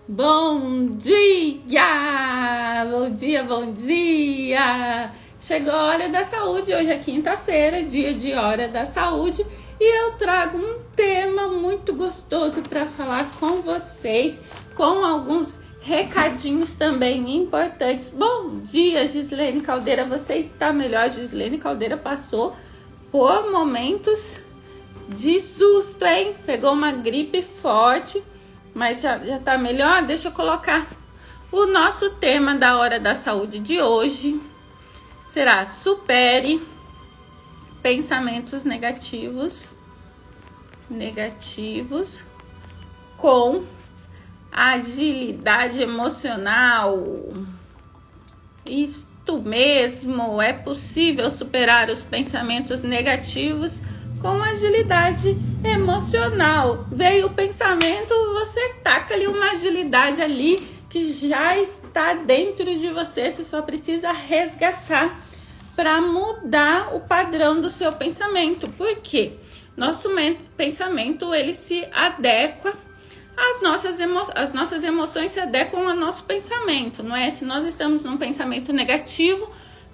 Bom dia! Bom dia, bom dia! Chegou a Hora da Saúde, hoje é quinta-feira, dia de Hora da Saúde, e eu trago um tema muito gostoso para falar com vocês, com alguns recadinhos também importantes. Bom dia, Gislene Caldeira, você está melhor? Gislene Caldeira passou por momentos de susto, hein? Pegou uma gripe forte, mas já tá melhor. Deixa eu colocar o nosso tema da Hora da Saúde de hoje. Será supere pensamentos negativos com agilidade emocional. Isto mesmo, é possível superar os pensamentos negativos com agilidade emocional. Veio o pensamento, você taca ali uma agilidade ali que já está dentro de você, você só precisa resgatar para mudar o padrão do seu pensamento. Por quê? Nosso pensamento, ele se adequa às nossas emoções se adequam ao nosso pensamento, não é? Se nós estamos num pensamento negativo,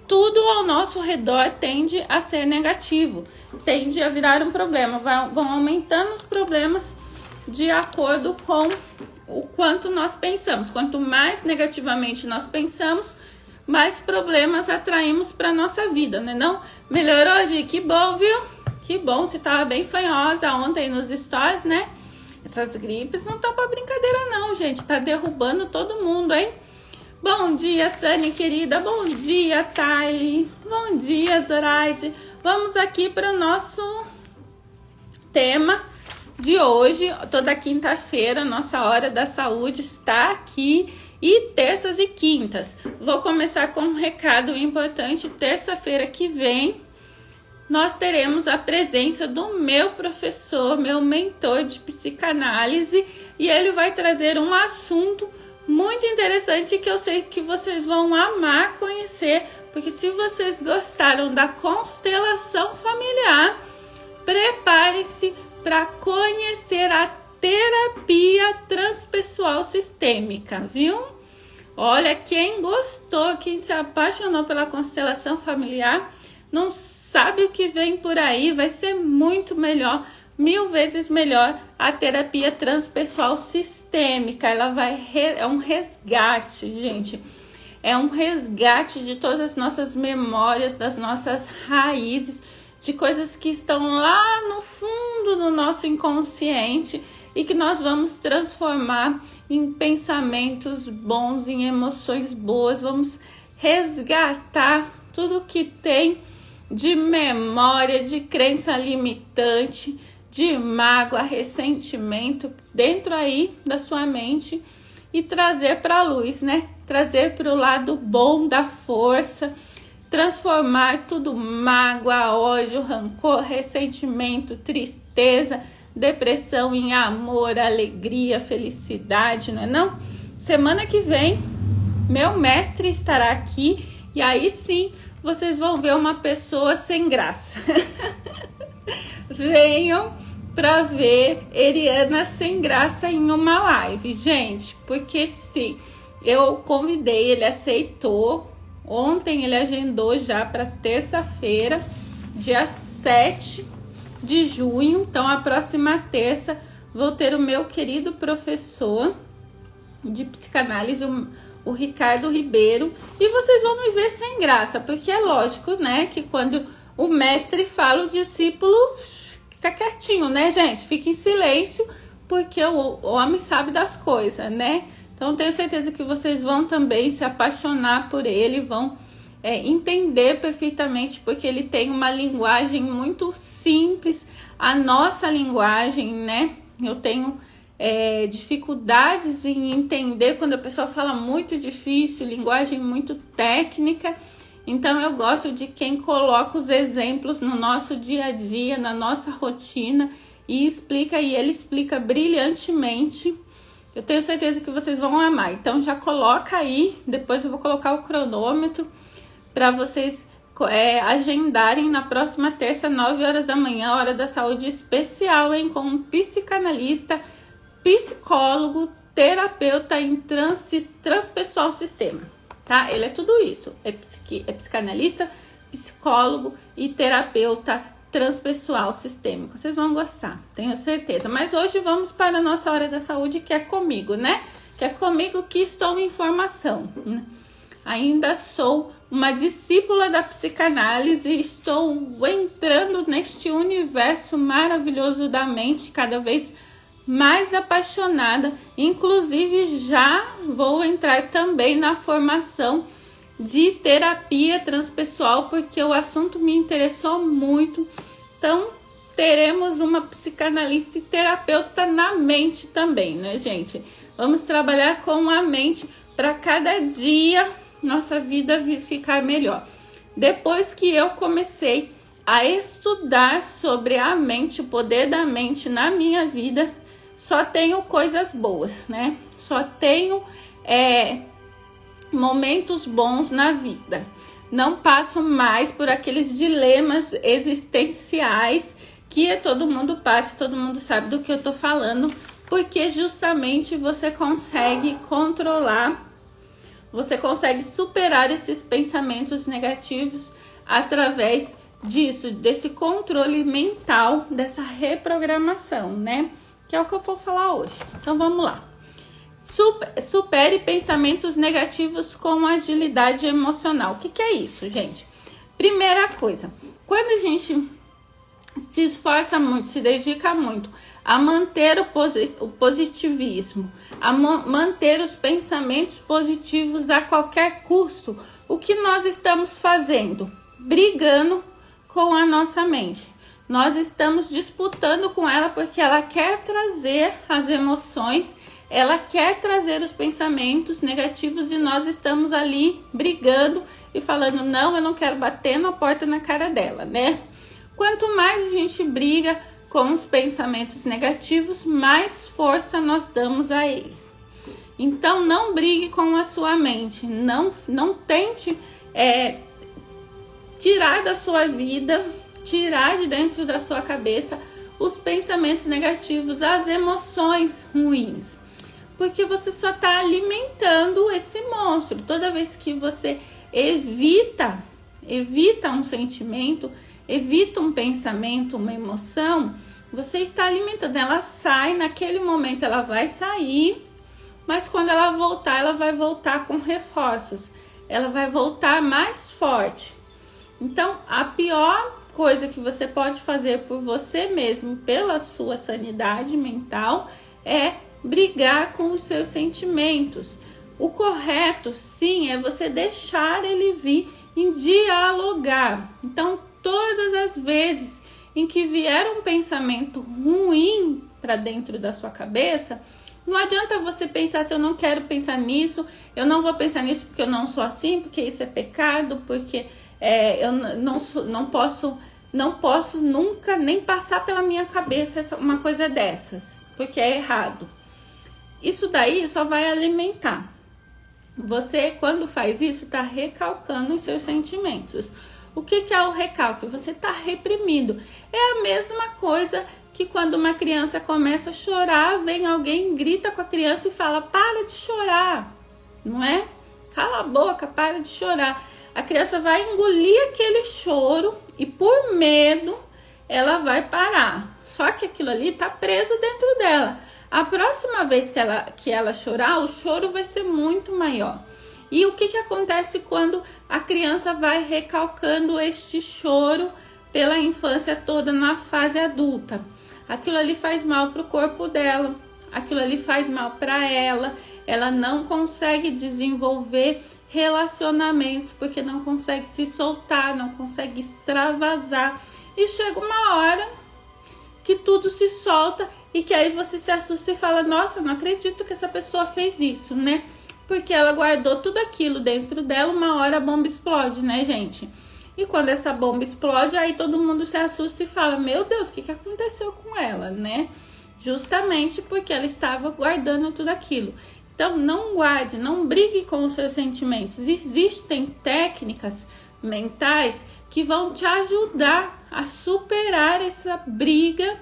tudo ao nosso redor tende a ser negativo, tende a virar um problema, vão aumentando os problemas de acordo com o quanto nós pensamos. Quanto mais negativamente nós pensamos, mais problemas atraímos para nossa vida, né? Não? Melhorou, Gi? Que bom, viu? Que bom, você estava bem fanhosa ontem nos stories, né? Essas gripes não estão para brincadeira não, gente, tá derrubando todo mundo, hein? Bom dia, Sani querida. Bom dia, Thaili. Bom dia, Zoraide. Vamos aqui para o nosso tema de hoje. Toda quinta-feira, nossa Hora da Saúde está aqui. E terças e quintas. Vou começar com um recado importante. Terça-feira que vem, nós teremos a presença do meu professor, meu mentor de psicanálise. E ele vai trazer um assunto muito interessante que eu sei que vocês vão amar conhecer, porque se vocês gostaram da constelação familiar, prepare-se para conhecer a terapia transpessoal sistêmica, viu? Olha, quem gostou, quem se apaixonou pela constelação familiar, não sabe o que vem por aí, vai ser muito melhor, 1000 vezes melhor a terapia transpessoal sistêmica. Ela é um resgate, gente. É um resgate de todas as nossas memórias, das nossas raízes, de coisas que estão lá no fundo do nosso inconsciente e que nós vamos transformar em pensamentos bons, em emoções boas. Vamos resgatar tudo que tem de memória, de crença limitante, de mágoa, ressentimento dentro aí da sua mente e trazer para a luz, né? Trazer para o lado bom da força, transformar tudo mágoa, ódio, rancor, ressentimento, tristeza, depressão em amor, alegria, felicidade, não é não? Semana que vem, meu mestre estará aqui e aí sim vocês vão ver uma pessoa sem graça. Venham para ver Eriana sem graça em uma live, gente, porque sim, eu convidei, ele aceitou. Ontem ele agendou já para terça-feira, dia 7 de junho. Então, a próxima terça, vou ter o meu querido professor de psicanálise, o Ricardo Ribeiro. E vocês vão me ver sem graça, porque é lógico, né, que quando o mestre fala, o discípulo fica quietinho, né, gente? Fica em silêncio, porque o homem sabe das coisas, né? Então, tenho certeza que vocês vão também se apaixonar por ele, vão entender perfeitamente, porque ele tem uma linguagem muito simples, a nossa linguagem, né? Eu tenho dificuldades em entender quando a pessoa fala muito difícil, linguagem muito técnica. Então, eu gosto de quem coloca os exemplos no nosso dia a dia, na nossa rotina, e ele explica brilhantemente. Eu tenho certeza que vocês vão amar. Então já coloca aí, depois eu vou colocar o cronômetro para vocês agendarem na próxima terça, 9 horas da manhã, Hora da Saúde especial, hein? Com um psicanalista, psicólogo, terapeuta em transpessoal sistema, tá? Ele é tudo isso, é psicanalista, psicólogo e terapeuta transpessoal sistêmico. Vocês vão gostar, tenho certeza. Mas hoje vamos para a nossa hora da saúde, que é comigo, né? Que é comigo que estou em formação, né? Ainda sou uma discípula da psicanálise e estou entrando neste universo maravilhoso da mente, cada vez mais apaixonada. Inclusive já vou entrar também na formação de terapia transpessoal, porque o assunto me interessou muito. Então teremos uma psicanalista e terapeuta na mente também, né, gente? Vamos trabalhar com a mente para cada dia nossa vida ficar melhor. Depois que eu comecei a estudar sobre a mente, o poder da mente na minha vida, só tenho coisas boas, né? Só tenho momentos bons na vida. Não passo mais por aqueles dilemas existenciais que todo mundo passa, todo mundo sabe do que eu tô falando, porque justamente você consegue controlar, você consegue superar esses pensamentos negativos através disso, desse controle mental, dessa reprogramação, né? Que é o que eu vou falar hoje. Então vamos lá. Supere pensamentos negativos com agilidade emocional. O que é isso, gente? Primeira coisa, quando a gente se esforça muito, se dedica muito a manter o positivismo, a manter os pensamentos positivos a qualquer custo, o que nós estamos fazendo? Brigando com a nossa mente. Nós estamos disputando com ela porque ela quer trazer as emoções, ela quer trazer os pensamentos negativos e nós estamos ali brigando e falando, não, eu não quero bater na porta na cara dela, né? Quanto mais a gente briga com os pensamentos negativos, mais força nós damos a eles. Então, não brigue com a sua mente, não tente tirar da sua vida, tirar de dentro da sua cabeça os pensamentos negativos, as emoções ruins, porque você só está alimentando esse monstro. Toda vez que você evita um sentimento, evita um pensamento, uma emoção, você está alimentando. Ela sai, naquele momento ela vai sair, mas quando ela voltar, ela vai voltar com reforços. Ela vai voltar mais forte. Então, a pior coisa que você pode fazer por você mesmo, pela sua sanidade mental, é brigar com os seus sentimentos. O correto, sim, é você deixar ele vir em dialogar. Então, todas as vezes em que vier um pensamento ruim para dentro da sua cabeça, não adianta você pensar assim, eu não quero pensar nisso, eu não vou pensar nisso porque eu não sou assim, porque isso é pecado, porque eu não posso nunca nem passar pela minha cabeça uma coisa dessas, porque é errado. Isso daí só vai alimentar. Você, quando faz isso, está recalcando os seus sentimentos. O que é o recalque? Você está reprimindo. É a mesma coisa que quando uma criança começa a chorar, vem alguém, grita com a criança e fala, para de chorar, não é? Cala a boca, para de chorar. A criança vai engolir aquele choro e por medo ela vai parar. Só que aquilo ali está preso dentro dela. A próxima vez que ela chorar, o choro vai ser muito maior. E o que acontece quando a criança vai recalcando este choro pela infância toda na fase adulta? Aquilo ali faz mal para o corpo dela, aquilo ali faz mal para ela não consegue desenvolver relacionamentos porque não consegue se soltar, não consegue extravasar. E chega uma hora que tudo se solta e que aí você se assusta e fala, nossa, não acredito que essa pessoa fez isso, né? Porque ela guardou tudo aquilo dentro dela, uma hora a bomba explode, né, gente? E quando essa bomba explode, aí todo mundo se assusta e fala, meu Deus, o que aconteceu com ela, né? Justamente porque ela estava guardando tudo aquilo. Então, não guarde, não brigue com os seus sentimentos. Existem técnicas mentais que vão te ajudar a superar essa briga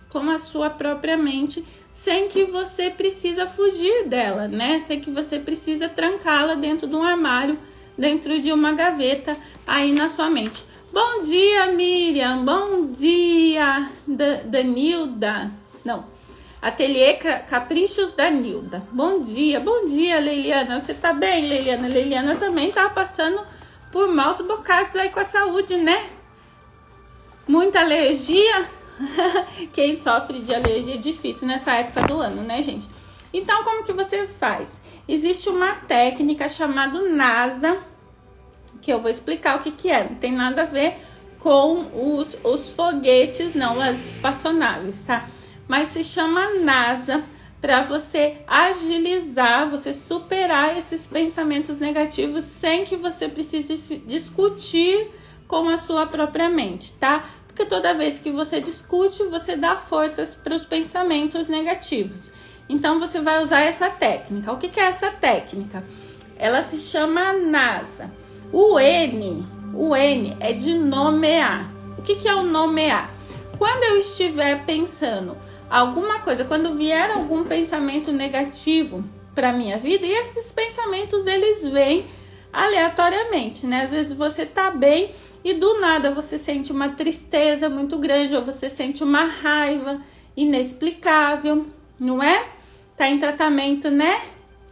com a sua própria mente sem que você precisa fugir dela, né? Sem que você precisa trancá-la dentro de um armário, dentro de uma gaveta aí na sua mente. Bom dia, Miriam. Bom dia, Danilda. Não, Ateliê Caprichos da Nilda. Bom dia, Leiliana. Você tá bem, Leiliana? Leiliana também tá passando por maus bocados aí com a saúde, né? Muita alergia. Quem sofre de alergia é difícil nessa época do ano, né, gente? Então, como que você faz? Existe uma técnica chamada NASA, que eu vou explicar o que que é. Não tem nada a ver com os foguetes, não, as espaçonaves, tá? Mas se chama NASA, para você agilizar, você superar esses pensamentos negativos sem que você precise discutir com a sua própria mente, tá? Porque toda vez que você discute, você dá forças para os pensamentos negativos. Então, você vai usar essa técnica. O que que é essa técnica? Ela se chama NASA. O N é de nomear. O que que é o nomear? Quando eu estiver pensando alguma coisa, quando vier algum pensamento negativo para minha vida, e esses pensamentos eles vêm aleatoriamente, né? Às vezes você tá bem e do nada você sente uma tristeza muito grande, ou você sente uma raiva inexplicável, não é? Tá em tratamento, né?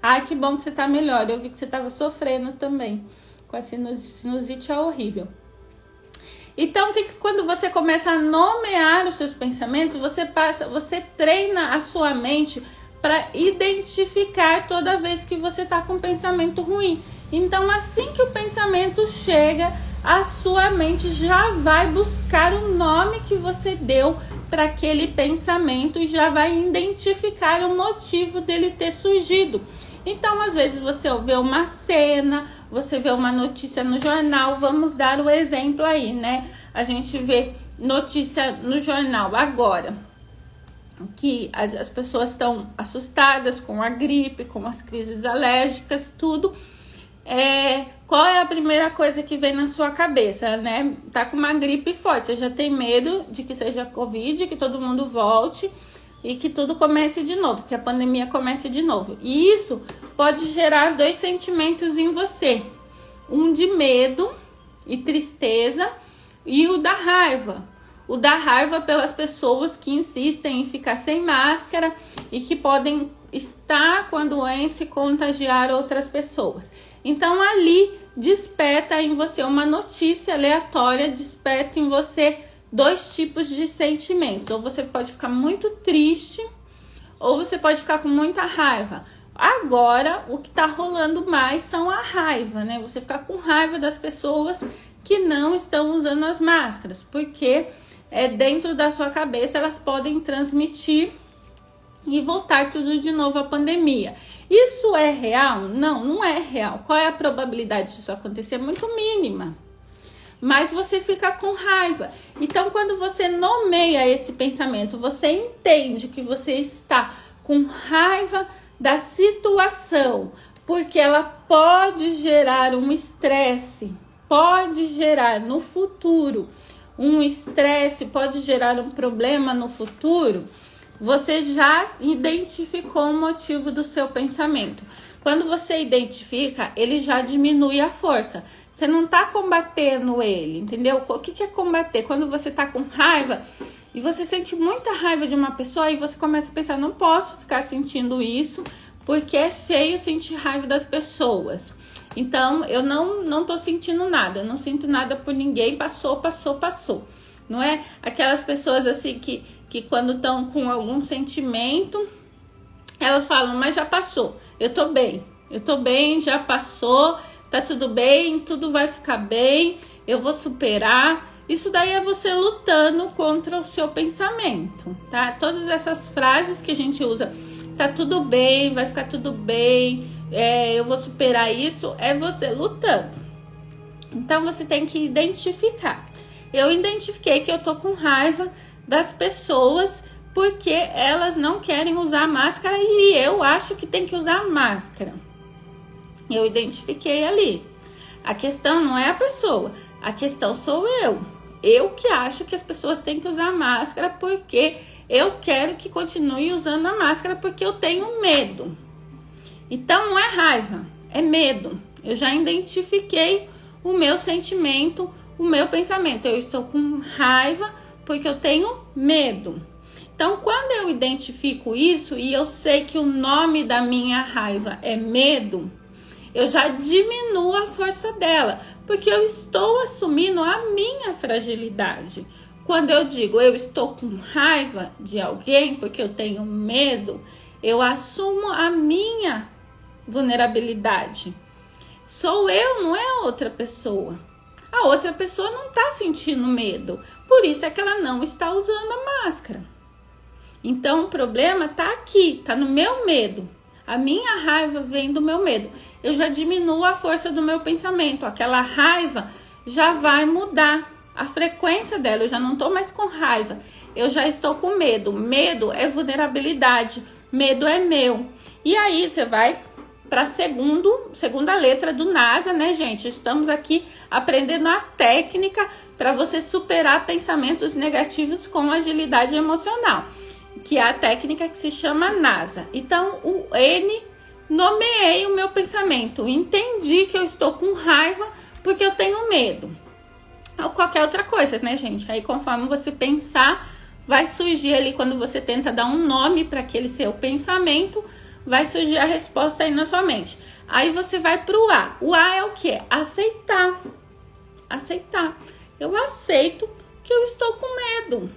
Ai, que bom que você tá melhor. Eu vi que você tava sofrendo também com a sinusite, é horrível. Então, quando você começa a nomear os seus pensamentos, você treina a sua mente para identificar toda vez que você está com um pensamento ruim. Então, assim que o pensamento chega, a sua mente já vai buscar o nome que você deu para aquele pensamento e já vai identificar o motivo dele ter surgido. Então, às vezes você vê uma cena, você vê uma notícia no jornal, vamos dar o exemplo aí, né? A gente vê notícia no jornal agora, que as pessoas estão assustadas com a gripe, com as crises alérgicas, tudo. Qual é a primeira coisa que vem na sua cabeça, né? Tá com uma gripe forte, você já tem medo de que seja Covid, que todo mundo volte e que tudo comece de novo, que a pandemia comece de novo. E isso pode gerar dois sentimentos em você. Um de medo e tristeza e o da raiva. O da raiva pelas pessoas que insistem em ficar sem máscara e que podem estar com a doença e contagiar outras pessoas. Então ali desperta em você uma notícia aleatória, desperta em você dois tipos de sentimentos. Ou você pode ficar muito triste, ou você pode ficar com muita raiva. Agora, o que tá rolando mais são a raiva, né? Você ficar com raiva das pessoas que não estão usando as máscaras, porque dentro da sua cabeça elas podem transmitir e voltar tudo de novo à pandemia. Isso é real? Não, não é real. Qual é a probabilidade disso acontecer? Muito mínima. Mas você fica com raiva. Então, quando você nomeia esse pensamento, você entende que você está com raiva da situação, porque ela pode gerar um estresse, pode gerar no futuro um estresse, pode gerar um problema no futuro. Você já identificou o motivo do seu pensamento. Quando você identifica, ele já diminui a força. Você não está combatendo ele, entendeu? O que é combater? Quando você está com raiva e você sente muita raiva de uma pessoa e você começa a pensar, não posso ficar sentindo isso, porque é feio sentir raiva das pessoas. Então, eu não tô sentindo nada, eu não sinto nada por ninguém, passou. Não é? Aquelas pessoas assim que quando estão com algum sentimento, elas falam, mas já passou, eu tô bem, já passou, tá tudo bem, tudo vai ficar bem, eu vou superar. Isso daí é você lutando contra o seu pensamento, tá? Todas essas frases que a gente usa, tá tudo bem, vai ficar tudo bem, eu vou superar isso, é você lutando. Então você tem que identificar. Eu identifiquei que eu tô com raiva das pessoas porque elas não querem usar máscara e eu acho que tem que usar máscara. Eu identifiquei ali. A questão não é a pessoa, a questão sou eu. Eu que acho que as pessoas têm que usar máscara porque eu quero que continue usando a máscara porque eu tenho medo. Então não é raiva, é medo. Eu já identifiquei o meu sentimento, o meu pensamento. Eu estou com raiva porque eu tenho medo. Então, quando eu identifico isso e eu sei que o nome da minha raiva é medo, eu já diminuo a força dela, porque eu estou assumindo a minha fragilidade. Quando eu digo eu estou com raiva de alguém porque eu tenho medo, eu assumo a minha vulnerabilidade. Sou eu, não é outra pessoa. A outra pessoa não está sentindo medo, por isso é que ela não está usando a máscara. Então o problema está aqui, está no meu medo. A minha raiva vem do meu medo. Eu já diminuo a força do meu pensamento. Aquela raiva já vai mudar a frequência dela. Eu já não estou mais com raiva. Eu já estou com medo. Medo é vulnerabilidade. Medo é meu. E aí você vai para a segunda letra do NASA, né, gente? Estamos aqui aprendendo a técnica para você superar pensamentos negativos com agilidade emocional, que é a técnica que se chama NASA. Então, o N, nomeei o meu pensamento, entendi que eu estou com raiva porque eu tenho medo. Ou qualquer outra coisa, né, gente? Aí, conforme você pensar, vai surgir ali, quando você tenta dar um nome para aquele seu pensamento, vai surgir a resposta aí na sua mente. Aí você vai para o A. O A é o quê? Aceitar. Aceitar. Eu aceito que eu estou com medo.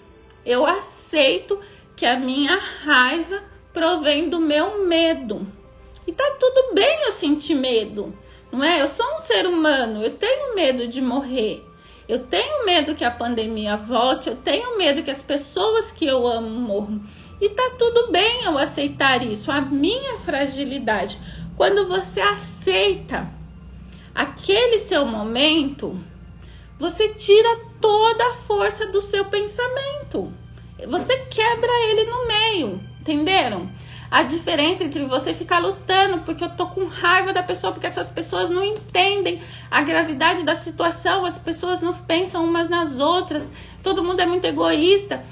Eu aceito que a minha raiva provém do meu medo. E tá tudo bem eu sentir medo, não é? Eu sou um ser humano, eu tenho medo de morrer. Eu tenho medo que a pandemia volte, eu tenho medo que as pessoas que eu amo morram. E tá tudo bem eu aceitar isso, a minha fragilidade. Quando você aceita aquele seu momento, você tira toda a força do seu pensamento. Você quebra ele no meio, entenderam? A diferença entre você ficar lutando porque eu tô com raiva da pessoa, porque essas pessoas não entendem a gravidade da situação, as pessoas não pensam umas nas outras, todo mundo é muito egoísta.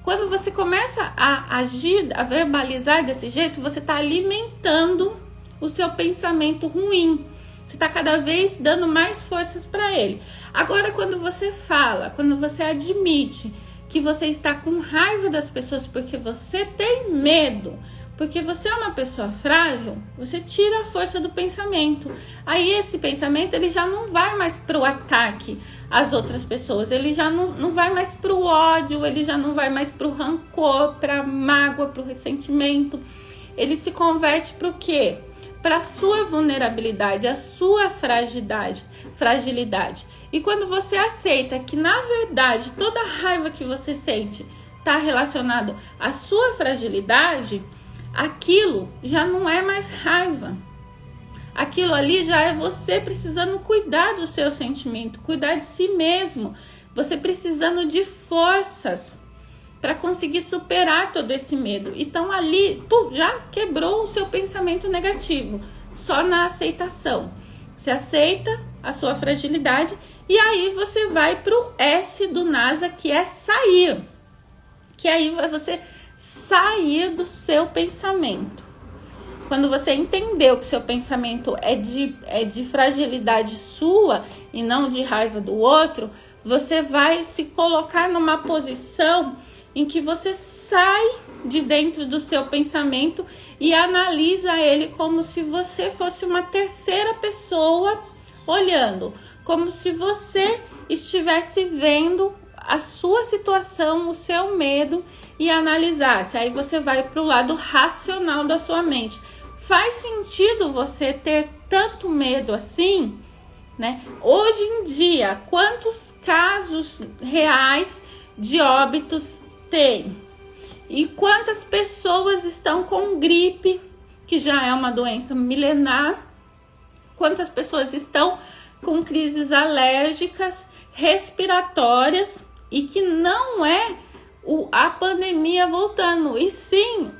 Quando você começa a agir, a verbalizar desse jeito, você está alimentando o seu pensamento ruim. Você está cada vez dando mais forças para ele. Agora, quando você fala, quando você admite que você está com raiva das pessoas porque você tem medo, porque você é uma pessoa frágil, você tira a força do pensamento. Aí esse pensamento ele já não vai mais para o ataque às outras pessoas, ele já não vai mais para o ódio, ele já não vai mais para o rancor, para a mágoa, para o ressentimento. Ele se converte para o quê? Para a sua vulnerabilidade, a sua fragilidade. E quando você aceita que, na verdade, toda a raiva que você sente está relacionado à sua fragilidade, aquilo já não é mais raiva. Aquilo ali já é você precisando cuidar do seu sentimento, cuidar de si mesmo. Você precisando de forças para conseguir superar todo esse medo. Então ali, já quebrou o seu pensamento negativo, só na aceitação. Você aceita a sua fragilidade e aí você vai para o S do NASA, que é sair. Que aí vai você sair do seu pensamento. Quando você entendeu que seu pensamento é de fragilidade sua e não de raiva do outro, você vai se colocar numa posição em que você sai de dentro do seu pensamento e analisa ele como se você fosse uma terceira pessoa olhando, como se você estivesse vendo a sua situação, o seu medo e analisasse. Aí você vai para o lado racional da sua mente. Faz sentido você ter tanto medo assim, né? Hoje em dia, quantos casos reais de óbitos tem? E quantas pessoas estão com gripe, que já é uma doença milenar? Quantas pessoas estão com crises alérgicas, respiratórias, e que não é a pandemia voltando, e sim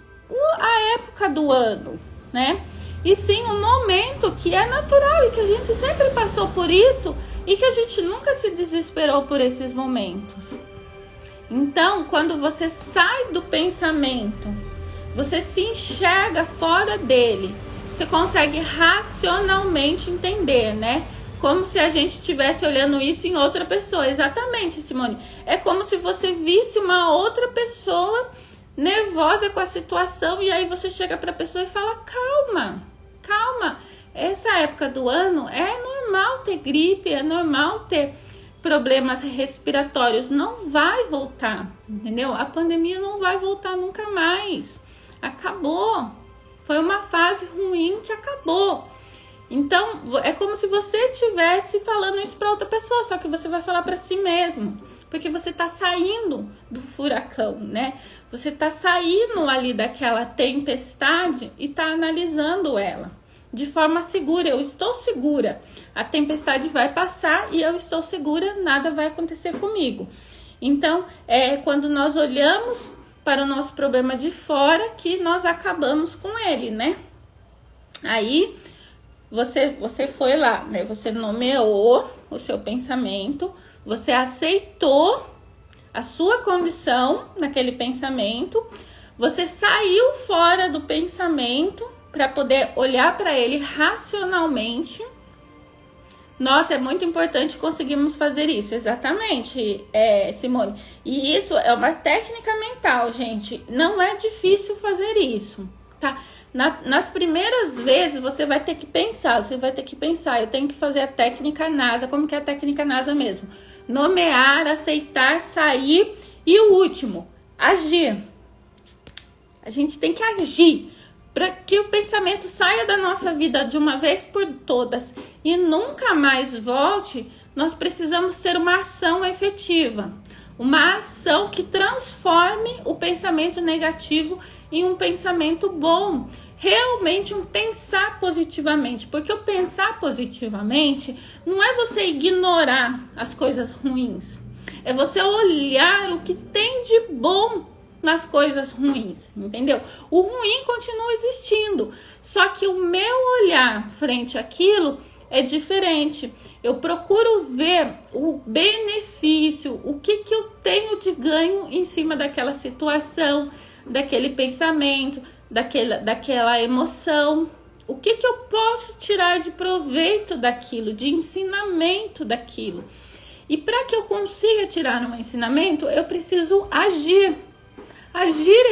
a época do ano, né? E sim o momento que é natural e que a gente sempre passou por isso e que a gente nunca se desesperou por esses momentos. Então, quando você sai do pensamento, você se enxerga fora dele, você consegue racionalmente entender, né? Como se a gente estivesse olhando isso em outra pessoa. Exatamente, Simone. É como se você visse uma outra pessoa nervosa com a situação e aí você chega para a pessoa e fala: calma, calma. Essa época do ano é normal ter gripe, é normal ter problemas respiratórios. Não vai voltar, entendeu? A pandemia não vai voltar nunca mais. Acabou. Foi uma fase ruim que acabou. Então, é como se você estivesse falando isso para outra pessoa, só que você vai falar para si mesmo, porque você está saindo do furacão, né? Você está saindo ali daquela tempestade e está analisando ela de forma segura. Eu estou segura, a tempestade vai passar e eu estou segura, nada vai acontecer comigo. Então, é quando nós olhamos para o nosso problema de fora que nós acabamos com ele, né? Aí você foi lá, né? Você nomeou o seu pensamento, você aceitou a sua condição naquele pensamento, você saiu fora do pensamento para poder olhar para ele racionalmente. Nossa, é muito importante conseguirmos fazer isso, exatamente, Simone. E isso é uma técnica mental, gente. Não é difícil fazer isso, tá? Nas primeiras vezes você vai ter que pensar, eu tenho que fazer a técnica NASA. Como que é a técnica NASA mesmo? Nomear, aceitar, sair e o último, agir. A gente tem que agir para que o pensamento saia da nossa vida de uma vez por todas e nunca mais volte. Nós precisamos ter uma ação efetiva, uma ação que transforme o pensamento negativo em um pensamento bom, realmente um pensar positivamente, porque o pensar positivamente não é você ignorar as coisas ruins, é você olhar o que tem de bom nas coisas ruins, entendeu? O ruim continua existindo, só que o meu olhar frente àquilo é diferente. Eu procuro ver o benefício, o que eu tenho de ganho em cima daquela situação, daquele pensamento, daquela emoção. O que eu posso tirar de proveito daquilo, de ensinamento daquilo. E para que eu consiga tirar um ensinamento, eu preciso agir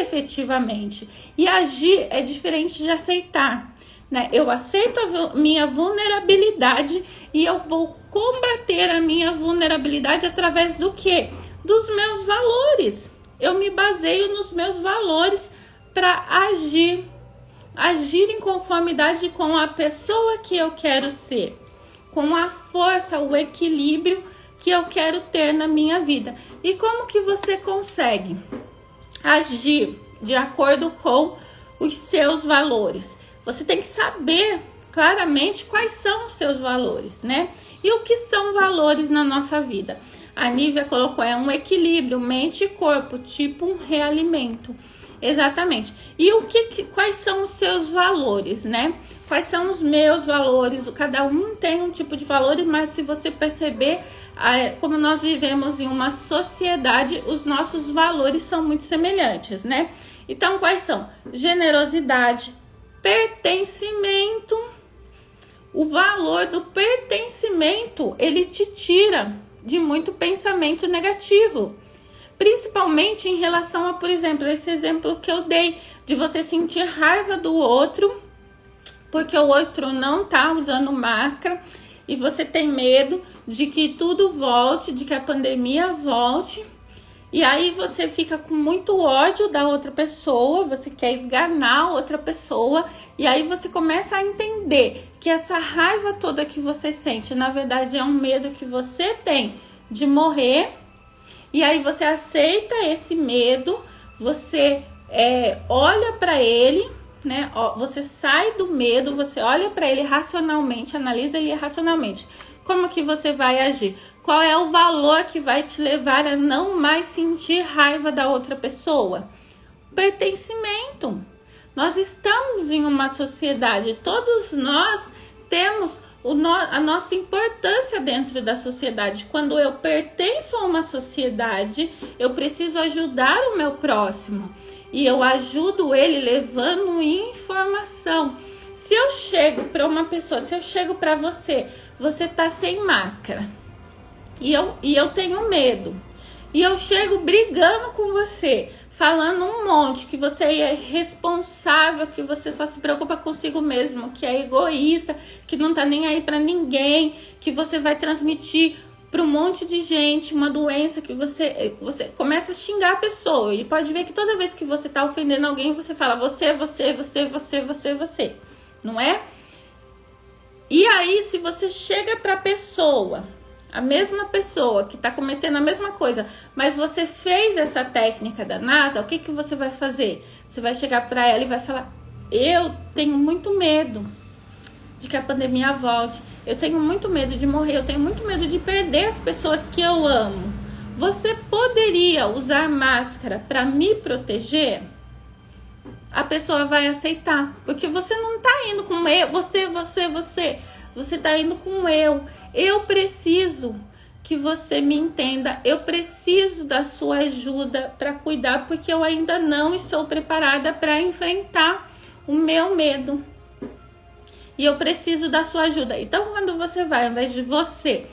efetivamente. E agir é diferente de aceitar, né? Eu aceito a minha vulnerabilidade e eu vou combater a minha vulnerabilidade através do quê? Dos meus valores. Eu me baseio nos meus valores para agir em conformidade com a pessoa que eu quero ser, com a força, o equilíbrio que eu quero ter na minha vida. E como que você consegue agir de acordo com os seus valores? Você tem que saber claramente quais são os seus valores, né? E o que são valores na nossa vida? A Nívia colocou, é um equilíbrio mente e corpo, tipo um realimento. Exatamente. E quais são os seus valores, né? Quais são os meus valores? Cada um tem um tipo de valor, mas se você perceber, como nós vivemos em uma sociedade, os nossos valores são muito semelhantes, né? Então, quais são? Generosidade, pertencimento. O valor do pertencimento, ele te tira de muito pensamento negativo. Principalmente em relação a, por exemplo, esse exemplo que eu dei, de você sentir raiva do outro, porque o outro não tá usando máscara, e você tem medo de que tudo volte, de que a pandemia volte, e aí você fica com muito ódio da outra pessoa, você quer esganar outra pessoa, e aí você começa a entender que essa raiva toda que você sente, na verdade é um medo que você tem de morrer. E aí você aceita esse medo, você olha para ele, né? Você sai do medo, você olha para ele racionalmente, analisa ele racionalmente. Como que você vai agir? Qual é o valor que vai te levar a não mais sentir raiva da outra pessoa? Pertencimento. Nós estamos em uma sociedade, todos nós temos a nossa importância dentro da sociedade. Quando eu pertenço a uma sociedade, eu preciso ajudar o meu próximo. E eu ajudo ele levando informação. Se eu chego para uma pessoa, se eu chego para você, você tá sem máscara. E eu tenho medo. E eu chego brigando com você, falando um monte, que você é irresponsável, que você só se preocupa consigo mesmo, que é egoísta, que não tá nem aí pra ninguém, que você vai transmitir para um monte de gente uma doença, que você começa a xingar a pessoa. E pode ver que toda vez que você tá ofendendo alguém, você fala você, não é? E aí, se você chega pra pessoa, a mesma pessoa que está cometendo a mesma coisa, mas você fez essa técnica da NASA, o que você vai fazer? Você vai chegar para ela e vai falar: eu tenho muito medo de que a pandemia volte, eu tenho muito medo de morrer, eu tenho muito medo de perder as pessoas que eu amo. Você poderia usar máscara para me proteger? A pessoa vai aceitar, porque você não está indo com eu, você está indo com eu. Eu preciso que você me entenda, eu preciso da sua ajuda para cuidar, porque eu ainda não estou preparada para enfrentar o meu medo. E eu preciso da sua ajuda. Então, quando você vai, ao invés de você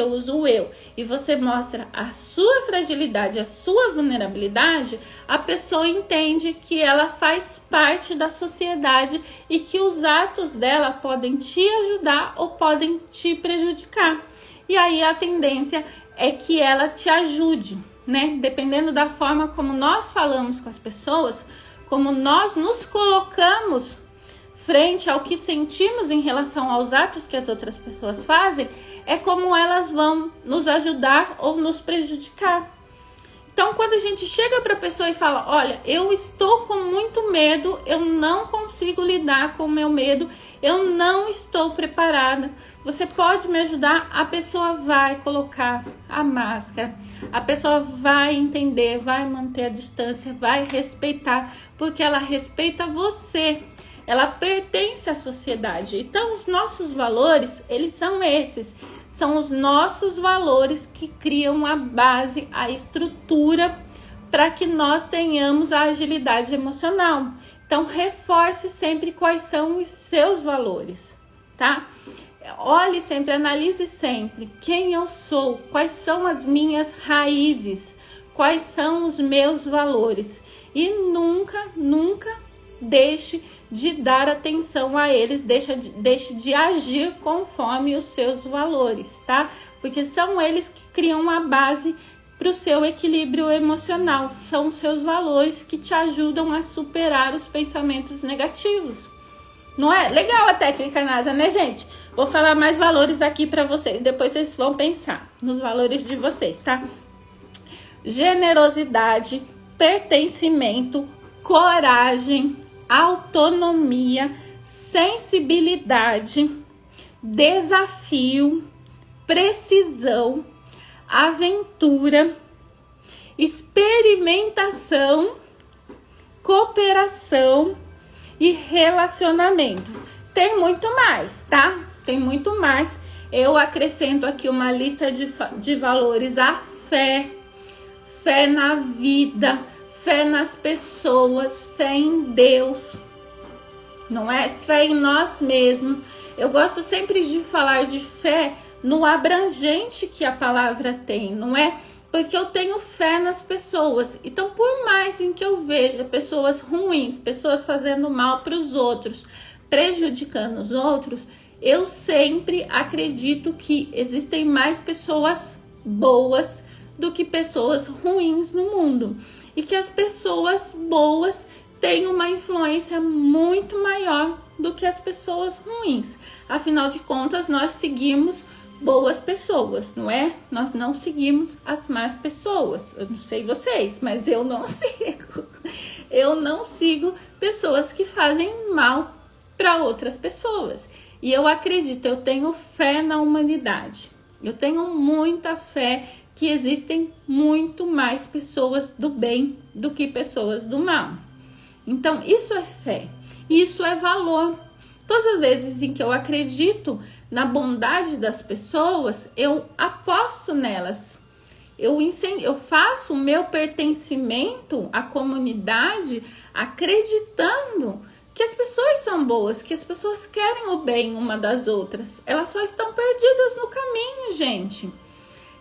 usa o eu e você mostra a sua fragilidade, a sua vulnerabilidade, a pessoa entende que ela faz parte da sociedade e que os atos dela podem te ajudar ou podem te prejudicar. E aí a tendência é que ela te ajude, né? Dependendo da forma como nós falamos com as pessoas, como nós nos colocamos frente ao que sentimos em relação aos atos que as outras pessoas fazem, é como elas vão nos ajudar ou nos prejudicar. Então, quando a gente chega para a pessoa e fala: olha, eu estou com muito medo, eu não consigo lidar com o meu medo, eu não estou preparada, você pode me ajudar? A pessoa vai colocar a máscara, a pessoa vai entender, vai manter a distância, vai respeitar, porque ela respeita você. Ela pertence à sociedade. Então, os nossos valores, eles são esses. São os nossos valores que criam a base, a estrutura para que nós tenhamos a agilidade emocional. Então, reforce sempre quais são os seus valores, tá? Olhe sempre, analise sempre quem eu sou, quais são as minhas raízes, quais são os meus valores. E nunca deixe de dar atenção a eles, deixe de agir conforme os seus valores, tá? Porque são eles que criam a base para o seu equilíbrio emocional. São os seus valores que te ajudam a superar os pensamentos negativos. Não é? Legal a técnica NASA, né, gente? Vou falar mais valores aqui para vocês, depois vocês vão pensar nos valores de vocês, tá? Generosidade, pertencimento, coragem, autonomia, sensibilidade, desafio, precisão, aventura, experimentação, cooperação e relacionamentos. Tem muito mais, tá? Tem muito mais. Eu acrescento aqui uma lista de valores: a fé na vida, fé nas pessoas, fé em Deus, não é? Fé em nós mesmos. Eu gosto sempre de falar de fé no abrangente que a palavra tem, não é? Porque eu tenho fé nas pessoas. Então, por mais em que eu veja pessoas ruins, pessoas fazendo mal para os outros, prejudicando os outros, eu sempre acredito que existem mais pessoas boas do que pessoas ruins no mundo. E que as pessoas boas têm uma influência muito maior do que as pessoas ruins. Afinal de contas, nós seguimos boas pessoas, não é? Nós não seguimos as más pessoas. Eu não sei vocês, mas eu não sigo. Eu não sigo pessoas que fazem mal para outras pessoas. E eu acredito, eu tenho fé na humanidade. Eu tenho muita fé que existem muito mais pessoas do bem do que pessoas do mal. Então, isso é fé, isso é valor. Todas as vezes em que eu acredito na bondade das pessoas, eu aposto nelas. Eu faço o meu pertencimento à comunidade acreditando que as pessoas são boas, que as pessoas querem o bem uma das outras. Elas só estão perdidas no caminho, gente.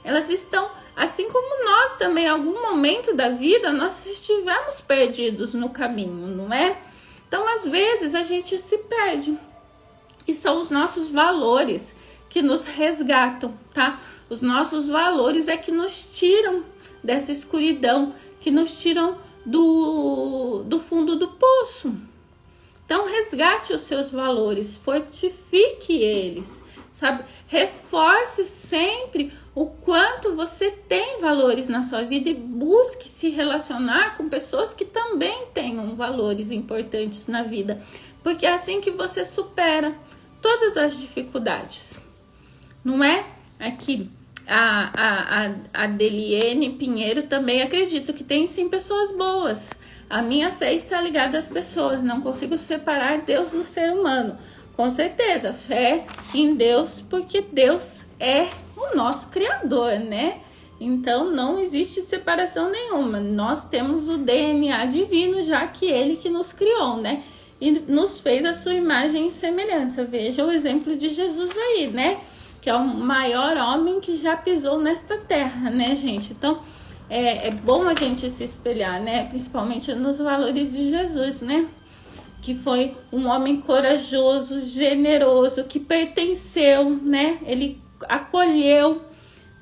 Elas estão, assim como nós também, em algum momento da vida, nós estivemos perdidos no caminho, não é? Então, às vezes, a gente se perde. E são os nossos valores que nos resgatam, tá? Os nossos valores é que nos tiram dessa escuridão, que nos tiram do fundo do poço. Então, resgate os seus valores, fortifique eles, sabe? Reforce sempre o quanto você tem valores na sua vida e busque se relacionar com pessoas que também tenham valores importantes na vida, porque é assim que você supera todas as dificuldades, não é? Aqui, a Deliene Pinheiro também acredito que tem sim pessoas boas. A minha fé está ligada às pessoas, não consigo separar Deus do ser humano. Com certeza, fé em Deus, porque Deus é o nosso Criador, né? Então não existe separação nenhuma. Nós temos o DNA divino, já que Ele que nos criou, né? E nos fez a sua imagem e semelhança. Veja o exemplo de Jesus aí, né? Que é o maior homem que já pisou nesta terra, né, gente? Então, é bom a gente se espelhar, né? Principalmente nos valores de Jesus, né? Que foi um homem corajoso, generoso, que pertenceu, né? Ele acolheu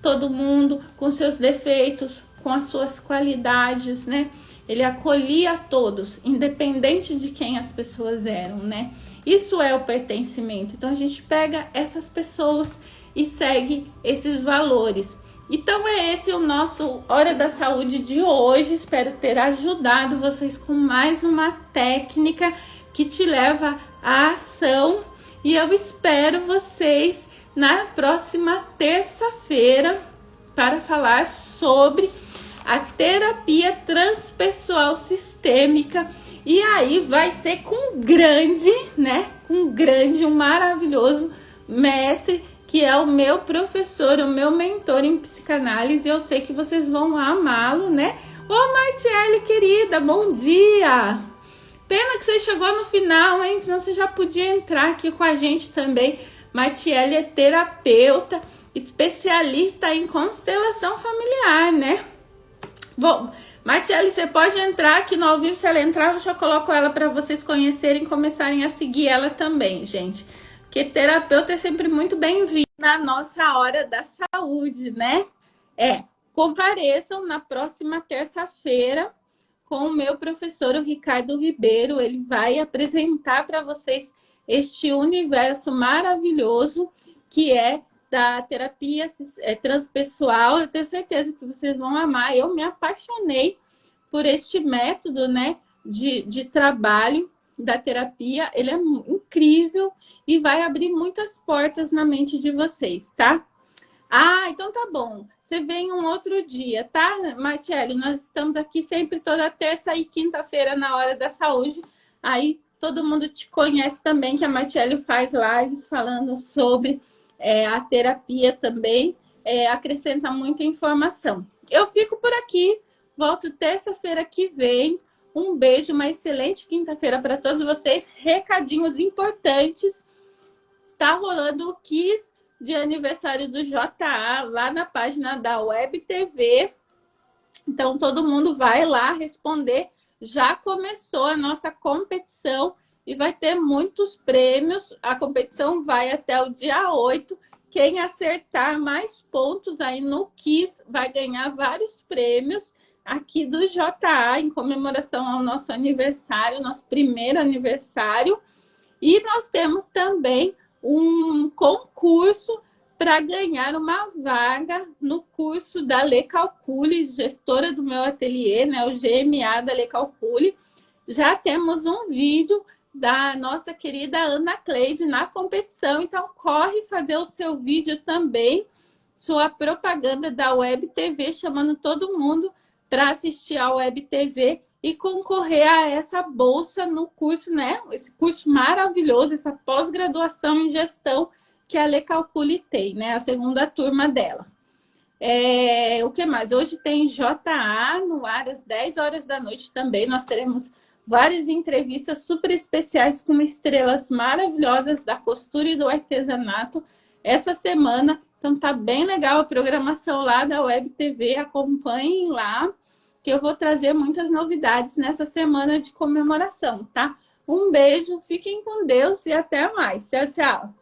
todo mundo com seus defeitos, com as suas qualidades, né? Ele acolhia todos, independente de quem as pessoas eram, né? Isso é o pertencimento. Então a gente pega essas pessoas e segue esses valores. Então é esse o nosso Hora da Saúde de hoje. Espero ter ajudado vocês com mais uma técnica que te leva à ação. E eu espero vocês na próxima terça-feira para falar sobre a terapia transpessoal sistêmica. E aí vai ser com um grande, né? Um maravilhoso mestre, que é o meu professor, o meu mentor em psicanálise. Eu sei que vocês vão amá-lo, né? Ô, Martiele, querida, bom dia! Pena que você chegou no final, hein? Senão você já podia entrar aqui com a gente também. Martiele é terapeuta, especialista em constelação familiar, né? Bom, Martiele, você pode entrar aqui no ao vivo. Se ela entrar, eu já coloco ela para vocês conhecerem e começarem a seguir ela também, gente. Porque terapeuta é sempre muito bem-vindo na nossa Hora da Saúde, né? Compareçam na próxima terça-feira com o meu professor, o Ricardo Ribeiro. Ele vai apresentar para vocês este universo maravilhoso que é da terapia transpessoal. Eu tenho certeza que vocês vão amar. Eu me apaixonei por este método, né, de trabalho da terapia. Ele é incrível e vai abrir muitas portas na mente de vocês, tá? Então tá bom. Você vem um outro dia, tá, Martiele? Nós estamos aqui sempre toda terça e quinta-feira na Hora da Saúde. Aí todo mundo te conhece também, que a Martiele faz lives falando sobre a terapia também. Acrescenta muita informação. Eu fico por aqui. Volto terça-feira que vem. Um beijo, uma excelente quinta-feira para todos vocês. Recadinhos importantes. Está rolando o quiz de aniversário do JA lá na página da Web TV. Então, todo mundo vai lá responder. Já começou a nossa competição e vai ter muitos prêmios. A competição vai até o dia 8. Quem acertar mais pontos aí no quiz vai ganhar vários prêmios aqui do JA em comemoração ao nosso aniversário, nosso primeiro aniversário. E nós temos também um concurso para ganhar uma vaga no curso da Lê Calcule, gestora do meu ateliê, né, o GMA da Lê Calcule. Já temos um vídeo da nossa querida Ana Cleide na competição, então corre fazer o seu vídeo também, sua propaganda da Web TV, chamando todo mundo para assistir a Web TV e concorrer a essa bolsa no curso, né? Esse curso maravilhoso, essa pós-graduação em gestão que a Lê Calcule tem, né? A segunda turma dela. O que mais? Hoje tem JA no ar às 10 horas da noite também. Nós teremos várias entrevistas super especiais com estrelas maravilhosas da costura e do artesanato essa semana. Então tá bem legal a programação lá da Web TV. Acompanhem lá, que eu vou trazer muitas novidades nessa semana de comemoração, tá? Um beijo, fiquem com Deus e até mais. Tchau, tchau.